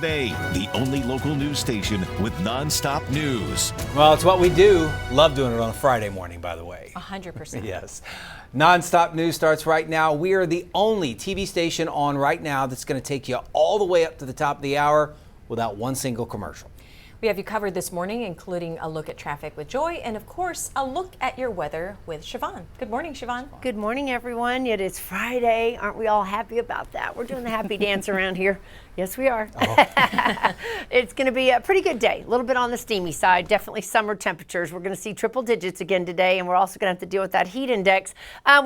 Today, the only local news station with nonstop news. Well, it's what we do. Love doing it on a Friday morning, by the way. 100%. Yes. Nonstop news starts right now. We are the only TV station on right now that's going to take you all the way up to the top of the hour without one single commercial. We have you covered this morning, including a look at traffic with Joy and, of course, a look at your weather with Siobhain. Good morning, Siobhain. Good morning, everyone. It is Friday. Aren't we all happy about that? We're doing the happy dance around here. Yes, we are. Oh. It's going to be a pretty good day. A little bit on the steamy side. Definitely summer temperatures. We're going to see triple digits again today, and we're also going to have to deal with that heat index.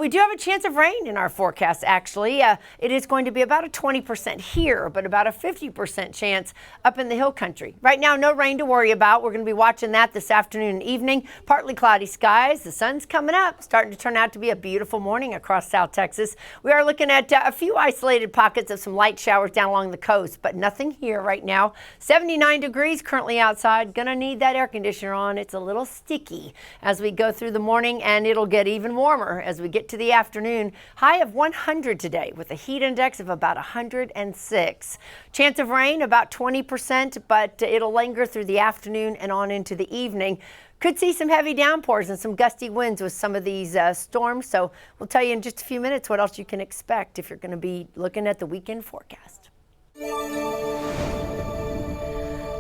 We do have a chance of rain in our forecast, actually. It is going to be about a 20% here, but about a 50% chance up in the hill country. Right now, no rain to worry about. We're going to be watching that this afternoon and evening. Partly cloudy skies. The sun's coming up, starting to turn out to be a beautiful morning across South Texas. We are looking at a few isolated pockets of some light showers down along the coast, but nothing here right now. 79 degrees currently outside. Gonna need that air conditioner on. It's a little sticky as we go through the morning, and it'll get even warmer as we get to the afternoon. High of 100 today with a heat index of about 106. Chance of rain about 20%, but it'll linger through the afternoon and on into the evening. Could see some heavy downpours and some gusty winds with some of these storms. So we'll tell you in just a few minutes what else you can expect if you're going to be looking at the weekend forecast.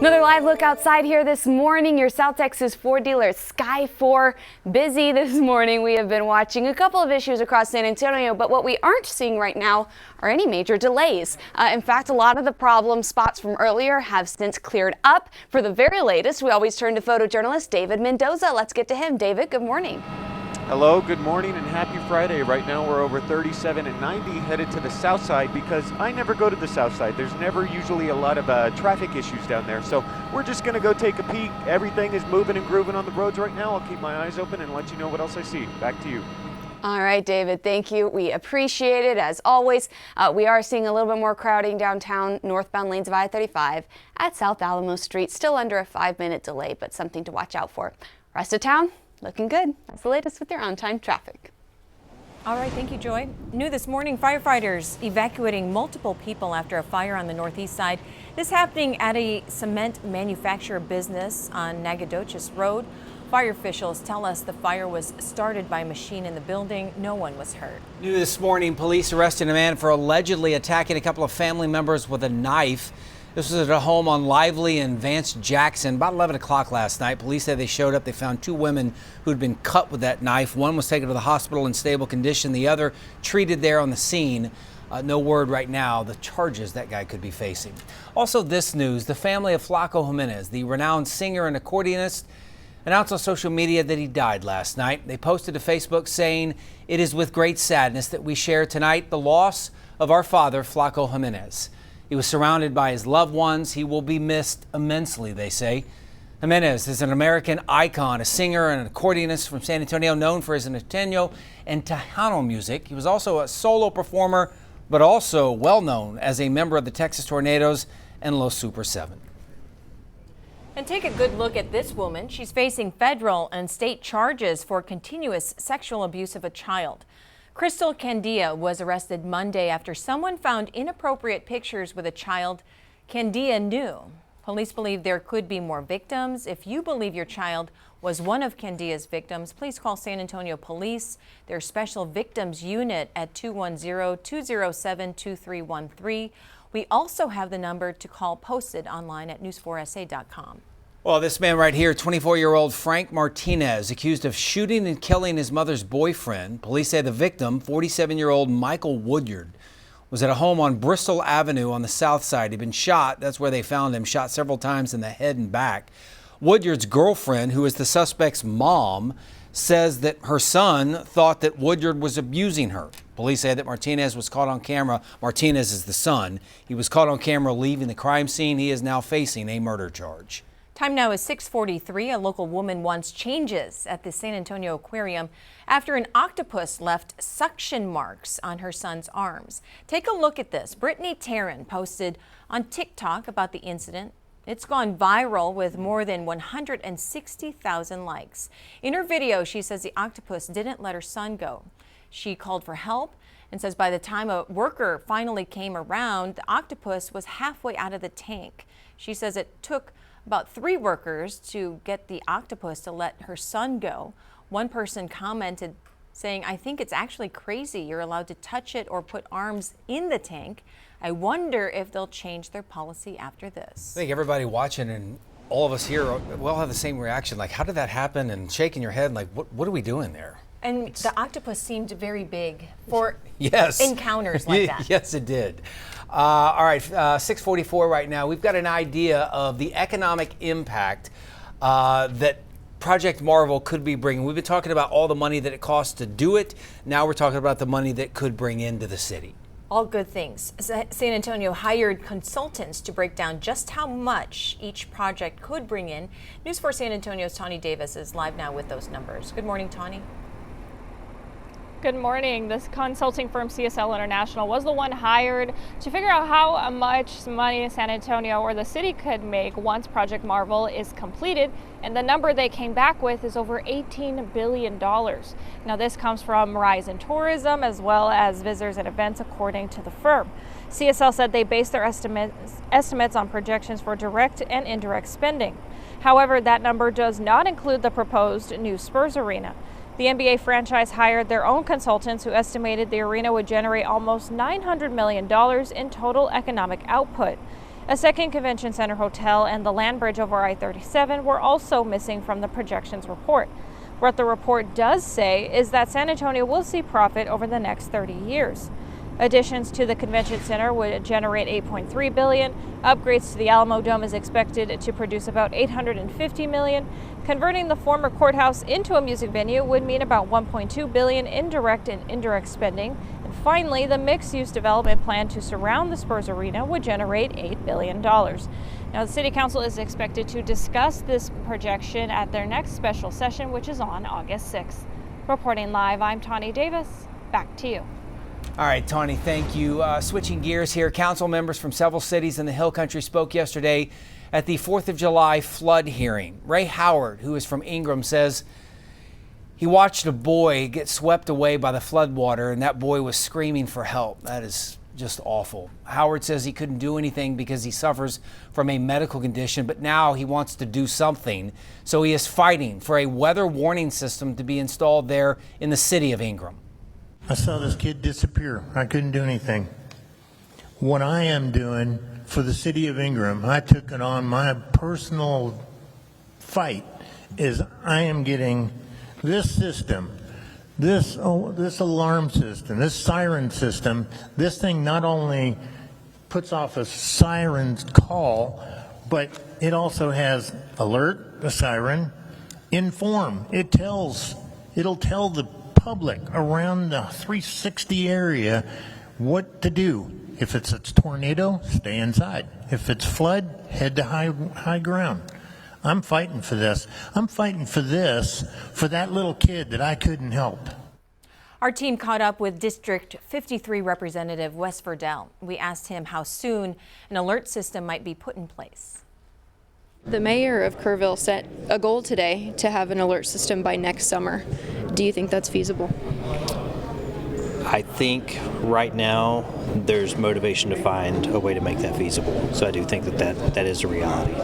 Another live look outside here this morning. Your South Texas Ford dealer Sky 4 busy this morning. We have been watching a couple of issues across San Antonio, but what we aren't seeing right now are any major delays. In fact, a lot of the problem spots from earlier have since cleared up. For the very latest, we always turn to photojournalist David Mendoza. Let's get to him. David, good morning. Hello, good morning, and happy Friday. Right now we're over 37 and 90 headed to the south side because I never go to the south side. There's never usually a lot of traffic issues down there. So we're just going to go take a peek. Everything is moving and grooving on the roads right now. I'll keep my eyes open and let you know what else I see. Back to you. All right, David, thank you. We appreciate it as always. We are seeing a little bit more crowding downtown, northbound lanes of I-35 at South Alamo Street. Still under a 5-minute delay, but something to watch out for. Rest of town, looking good. That's the latest with your on-time traffic. All right, thank you, Joy. New this morning, firefighters evacuating multiple people after a fire on the northeast side. This happening at a cement manufacturer business on Nacogdoches Road. Fire officials tell us the fire was started by a machine in the building. No one was hurt. New this morning, police arrested a man for allegedly attacking a couple of family members with a knife. This was at a home on Lively and Vance Jackson about 11 o'clock last night. Police said they showed up. They found two women who'd been cut with that knife. One was taken to the hospital in stable condition. The other treated there on the scene. No word right now the charges that guy could be facing. Also this news, the family of Flaco Jimenez, the renowned singer and accordionist, announced on social media that he died last night. They posted to Facebook saying, "It is with great sadness that we share tonight the loss of our father, Flaco Jimenez. He was surrounded by his loved ones. He will be missed immensely," they say. Jimenez is an American icon, a singer and an accordionist from San Antonio, known for his norteño and Tejano music. He was also a solo performer, but also well known as a member of the Texas Tornadoes and Los Super 7. And take a good look at this woman. She's facing federal and state charges for continuous sexual abuse of a child. Crystal Candia was arrested Monday after someone found inappropriate pictures with a child Candia knew. Police believe there could be more victims. If you believe your child was one of Candia's victims, please call San Antonio Police, their special victims unit at 210-207-2313. We also have the number to call posted online at news4sa.com. Well, this man right here, 24-year-old Frank Martinez, accused of shooting and killing his mother's boyfriend. Police say the victim, 47-year-old Michael Woodyard, was at a home on Bristol Avenue on the south side. He'd been shot. That's where they found him, shot several times in the head and back. Woodyard's girlfriend, who is the suspect's mom, says that her son thought that Woodyard was abusing her. Police say that Martinez was caught on camera. Martinez is the son. He was caught on camera leaving the crime scene. He is now facing a murder charge. Time now is 6:43. A local woman wants changes at the San Antonio Aquarium after an octopus left suction marks on her son's arms. Take a look at this. Brittany Taryn posted on TikTok about the incident. It's gone viral with more than 160,000 likes. In her video, she says the octopus didn't let her son go. She called for help and says by the time a worker finally came around, the octopus was halfway out of the tank. She says it took about 3 workers to get the octopus to let her son go. One person commented saying, "I think it's actually crazy you're allowed to touch it or put arms in the tank. I wonder if they'll change their policy after this." I think everybody watching and all of us here, we all have the same reaction. Like, how did that happen? And shaking your head, like, what are we doing there? And the octopus seemed very big for yes. encounters like that. Yes, it did. All right, 6:44 right now. We've got an idea of the economic impact that Project Marvel could be bringing. We've been talking about all the money that it costs to do it. Now we're talking about the money that could bring into the city. All good things. San Antonio hired consultants to break down just how much each project could bring in. News 4 San Antonio's Tawny Davis is live now with those numbers. Good morning, Tawny. Good morning. This consulting firm CSL International was the one hired to figure out how much money San Antonio or the city could make once Project Marvel is completed. And the number they came back with is over $18 billion. Now, this comes from rise in tourism as well as visitors and events, according to the firm. CSL said they based their estimates on projections for direct and indirect spending. However, that number does not include the proposed new Spurs Arena. The NBA franchise hired their own consultants who estimated the arena would generate almost $900 million in total economic output. A second convention center hotel and the land bridge over I-37 were also missing from the projections report. What the report does say is that San Antonio will see profit over the next 30 years. Additions to the convention center would generate $8.3 billion. Upgrades to the Alamo Dome is expected to produce about $850 million. Converting the former courthouse into a music venue would mean about $1.2 billion in direct and indirect spending. And finally, the mixed-use development plan to surround the Spurs Arena would generate $8 billion. Now, the City Council is expected to discuss this projection at their next special session, which is on August 6th. Reporting live, I'm Tawny Davis. Back to you. All right, Tawny, thank you. Switching gears here, council members from several cities in the Hill Country spoke yesterday at the 4th of July flood hearing. Ray Howard, who is from Ingram, says he watched a boy get swept away by the floodwater, and that boy was screaming for help. That is just awful. Howard says he couldn't do anything because he suffers from a medical condition, but now he wants to do something. So he is fighting for a weather warning system to be installed there in the city of Ingram. I saw this kid disappear. I couldn't do anything. What I am doing for the city of Ingram, I took it on my personal fight, is I am getting this system, this alarm system, this siren system. This thing not only puts off a siren call, but it also has alert, a siren, inform. It'll tell the public around the 360 area what to do. If it's a tornado, stay inside. If it's flood, head to high ground. I'm fighting for this. I'm fighting for this for that little kid that I couldn't help. Our team caught up with District 53 Representative Wes Verdell. We asked him how soon an alert system might be put in place. The mayor of Kerrville set a goal today to have an alert system by next summer. Do you think that's feasible? I think right now there's motivation to find a way to make that feasible. So I do think that is a reality.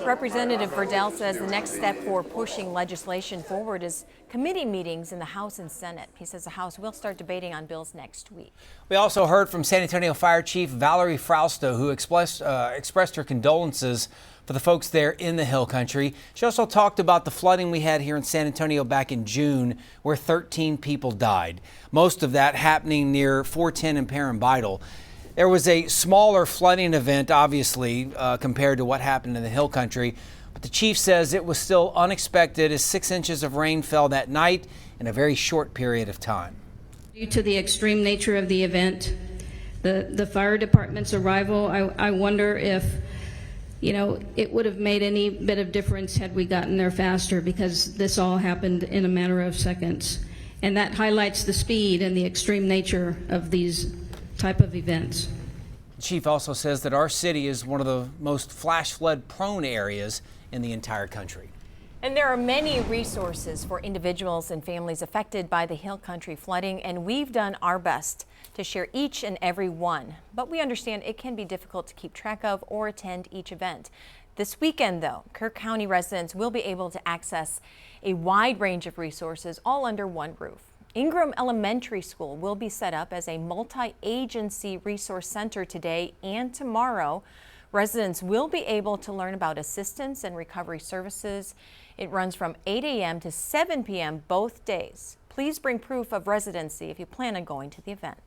Representative Verdell says the next step for pushing legislation forward is committee meetings in the House and Senate. He says the House will start debating on bills next week. We also heard from San Antonio Fire Chief Valerie Frausto, who expressed her condolences for the folks there in the Hill Country. She also talked about the flooding we had here in San Antonio back in June, where 13 people died. Most of that happening near 410 and Parambital. There was a smaller flooding event, obviously, compared to what happened in the Hill Country. But the chief says it was still unexpected as 6 inches of rain fell that night in a very short period of time. Due to the extreme nature of the event, the fire department's arrival, I wonder if, it would have made any bit of difference had we gotten there faster, because this all happened in a matter of seconds. And that highlights the speed and the extreme nature of these type of events. The chief also says that our city is one of the most flash flood prone areas in the entire country. And there are many resources for individuals and families affected by the Hill Country flooding, and we've done our best to share each and every one. But we understand it can be difficult to keep track of or attend each event. This weekend, though, Kirk County residents will be able to access a wide range of resources all under one roof. Ingram Elementary School will be set up as a multi-agency resource center today and tomorrow. Residents will be able to learn about assistance and recovery services. It runs from 8 a.m. to 7 p.m. both days. Please bring proof of residency if you plan on going to the event.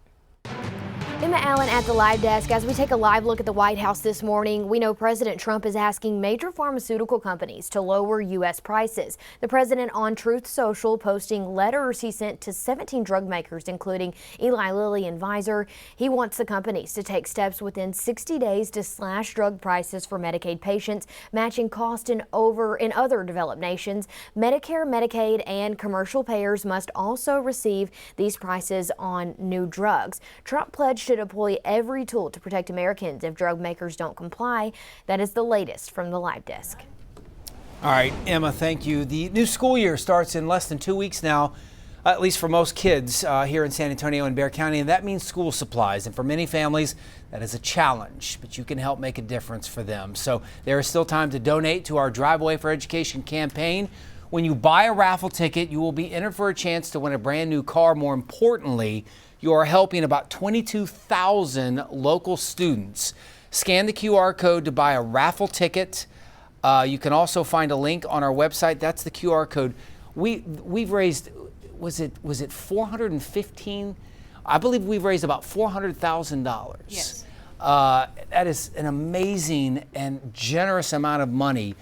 Emma Allen at the live desk. As we take a live look at the White House this morning, we know President Trump is asking major pharmaceutical companies to lower U.S. prices. The president on Truth Social posting letters he sent to 17 drug makers, including Eli Lilly and Pfizer. He wants the companies to take steps within 60 days to slash drug prices for Medicaid patients, matching cost in other developed nations. Medicare, Medicaid, and commercial payers must also receive these prices on new drugs. Trump pledged to deploy every tool to protect Americans if drug makers don't comply. That is the latest from the live desk. All right, Emma, thank you. The new school year starts in less than 2 weeks now, at least for most kids here in San Antonio and Bexar County, and that means school supplies. And for many families, that is a challenge, but you can help make a difference for them. So there is still time to donate to our Drive Away for Education campaign. When you buy a raffle ticket, you will be entered for a chance to win a brand new car. More importantly, you are helping about 22,000 local students. Scan the QR code to buy a raffle ticket. You can also find a link on our website. That's the QR code. We've raised, was it 415? I believe we've raised about $400,000. Yes. That is an amazing and generous amount of money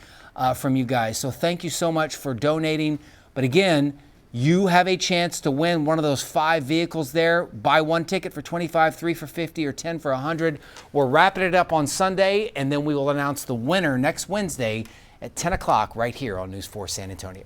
from you guys. So thank you so much for donating. But again, you have a chance to win one of those 5 vehicles there. Buy one ticket for $25, 3 for $50, or 10 for $100. We're wrapping it up on Sunday, and then we will announce the winner next Wednesday at 10 o'clock right here on News 4 San Antonio.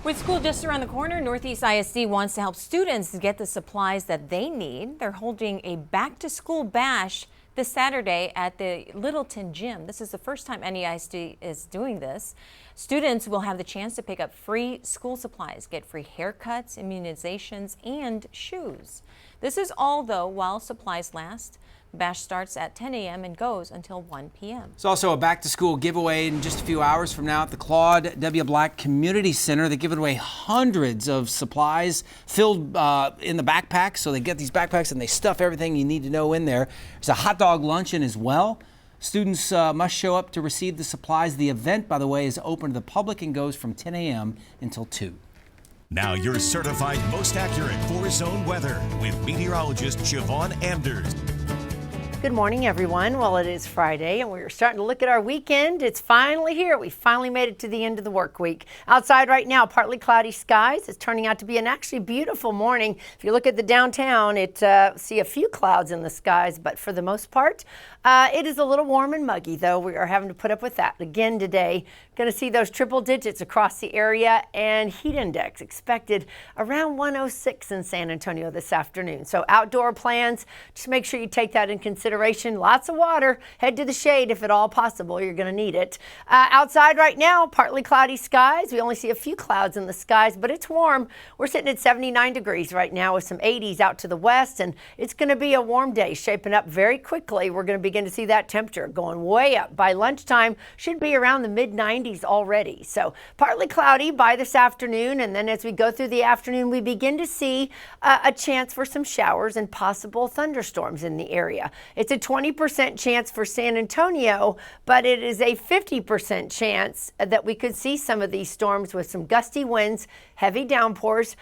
With school just around the corner, Northeast ISD wants to help students get the supplies that they need. They're holding a back-to-school bash this Saturday at the Littleton Gym. This is the first time NEISD is doing this. Students will have the chance to pick up free school supplies, get free haircuts, immunizations, and shoes. This is all, though, while supplies last. The bash starts at 10 a.m. and goes until 1 p.m. It's also a back-to-school giveaway in just a few hours from now at the Claude W. Black Community Center. They're giving away hundreds of supplies filled in the backpacks. So they get these backpacks and they stuff everything you need to know in there. There's a hot dog luncheon as well. Students must show up to receive the supplies. The event, by the way, is open to the public and goes from 10 a.m. until 2. Now your certified most accurate four-zone weather with meteorologist Siobhain Anders. Good morning, everyone. Well, it is Friday, and we're starting to look at our weekend. It's finally here. We finally made it to the end of the work week. Outside right now, partly cloudy skies. It's turning out to be an actually beautiful morning. If you look at the downtown, see a few clouds in the skies, but for the most part, it is a little warm and muggy, though. We are having to put up with that again today. Going to see those triple digits across the area, and heat index expected around 106 in San Antonio this afternoon. So outdoor plans, just make sure you take that in consideration. Lots of water. Head to the shade if at all possible. You're going to need it. Outside right now, partly cloudy skies. We only see a few clouds in the skies, but it's warm. We're sitting at 79 degrees right now with some 80s out to the west, and it's going to be a warm day shaping up very quickly. We're going to begin to see that temperature going way up. By lunchtime, should be around the mid-90s already. So partly cloudy by this afternoon, and then as we go through the afternoon, we begin to see a chance for some showers and possible thunderstorms in the area. It's a 20% chance for San Antonio, but it is a 50% chance that we could see some of these storms with some gusty winds, heavy downpours,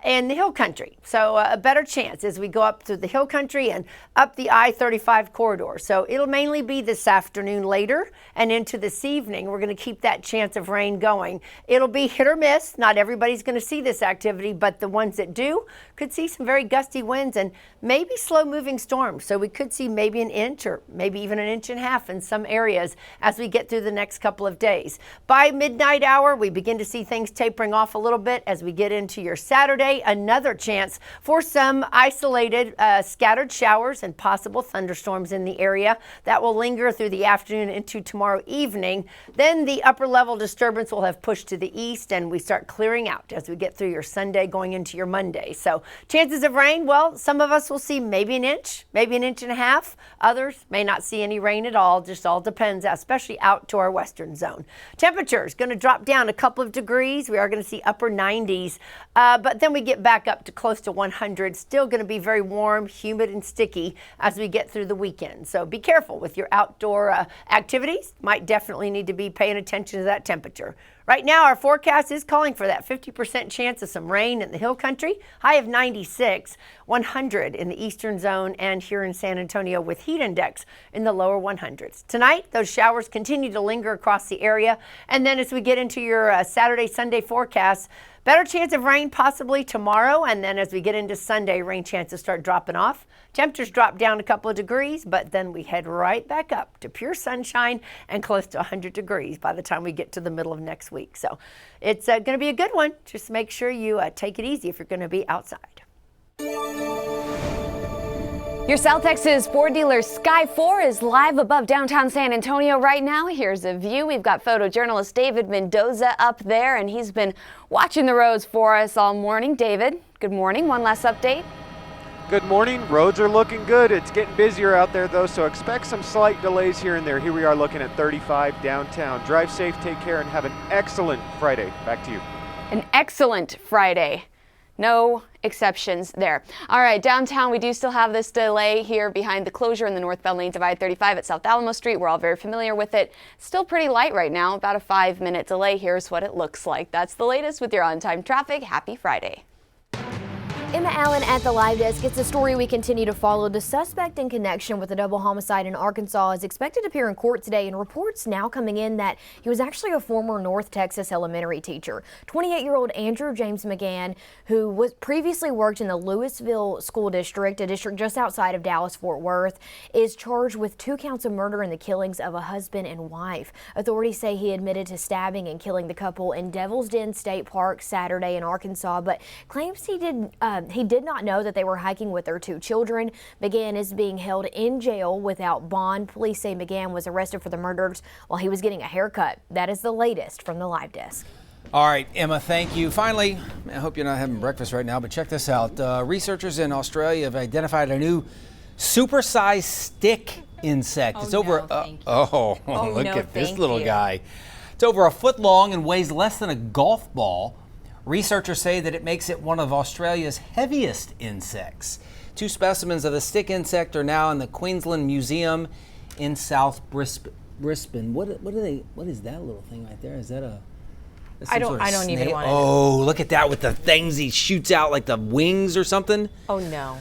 in the hill country. So a better chance as we go up through the hill country and up the I-35 corridor. So it'll mainly be this afternoon later and into this evening. We're going to keep that chance of rain going. It'll be hit or miss. Not everybody's going to see this activity, but the ones that do could see some very gusty winds and maybe slow moving storms. So we could see maybe an inch or maybe even an inch and a half in some areas as we get through the next couple of days. By midnight hour, we begin to see things tapering off a little bit as we get into your Saturday. Another chance for some isolated scattered showers and possible thunderstorms in the area. area. That will linger through the afternoon into tomorrow evening. Then the upper level disturbance will have pushed to the east, and we start clearing out as we get through your Sunday going into your Monday. So chances of rain, well, some of us will see maybe an inch and a half. Others may not see any rain at all. Just all depends, especially out to our western zone. Temperature is going to drop down a couple of degrees. We are going to see upper 90s, but then we get back up to close to 100. Still going to be very warm, humid, and sticky as we get through the weekend. So be careful with your outdoor activities. Might definitely need to be paying attention to that temperature. Right now, our forecast is calling for that 50% chance of some rain in the hill country, high of 96, 100 in the eastern zone, and here in San Antonio with heat index in the lower 100s. Tonight, those showers continue to linger across the area, and then as we get into your Saturday, Sunday forecast, better chance of rain possibly tomorrow, and then as we get into Sunday, rain chances start dropping off. Temperatures drop down a couple of degrees, but then we head right back up to pure sunshine and close to 100 degrees by the time we get to the middle of next week. So it's going to be a good one. Just make sure you take it easy if you're going to be outside. Your South Texas Ford dealer Sky 4 is live above downtown San Antonio right now. Here's a view. We've got photojournalist David Mendoza up there, and he's been watching the roads for us all morning. David, good morning. One last update. Good morning. Roads are looking good. It's getting busier out there, though, so expect some slight delays here and there. Here we are looking at 35 downtown. Drive safe, take care, and have an excellent Friday. Back to you. An excellent Friday. No exceptions there. All right, downtown, we do still have this delay here behind the closure in the northbound lanes of I-35 at South Alamo Street. We're all very familiar with it. Still pretty light right now, about a 5-minute delay. Here's what it looks like. That's the latest with your on-time traffic. Happy Friday. Emma Allen at the Live Desk. It's a story we continue to follow. The suspect in connection with a double homicide in Arkansas is expected to appear in court today, and reports now coming in that he was actually a former North Texas elementary teacher. 28-year-old Andrew James McGann, who was previously worked in the Louisville School District, a district just outside of Dallas-Fort Worth, is charged with 2 counts of murder in the killings of a husband and wife. Authorities say he admitted to stabbing and killing the couple in Devil's Den State Park Saturday in Arkansas, but claims he did not know that they were hiking with their 2 children. McGann is being held in jail without bond. Police say McGann was arrested for the murders while he was getting a haircut. That is the latest from the Live Desk. All right, Emma, thank you. Finally, I hope you're not having breakfast right now, but check this out. Researchers in Australia have identified a new supersized stick insect. It's over. Look at this little guy. It's over a foot long and weighs less than a golf ball. Researchers say that it makes it one of Australia's heaviest insects. 2 specimens of the stick insect are now in the Queensland Museum in South Brisbane. What is that little thing right there? Is that a? I don't even want to. Oh, look at that with the things he shoots out like the wings or something. Oh no.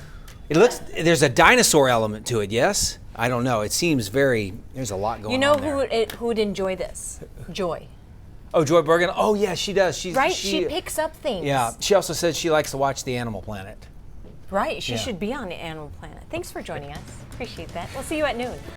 It looks. There's a dinosaur element to it. Yes. I don't know. It seems very. There's a lot going on there. You know who would enjoy this? Joy. Oh, Joy Bergen. Oh, yeah, she does. She picks up things. Yeah. She also said she likes to watch the Animal Planet. Right. She should be on the Animal Planet. Thanks for joining us. Appreciate that. We'll see you at noon.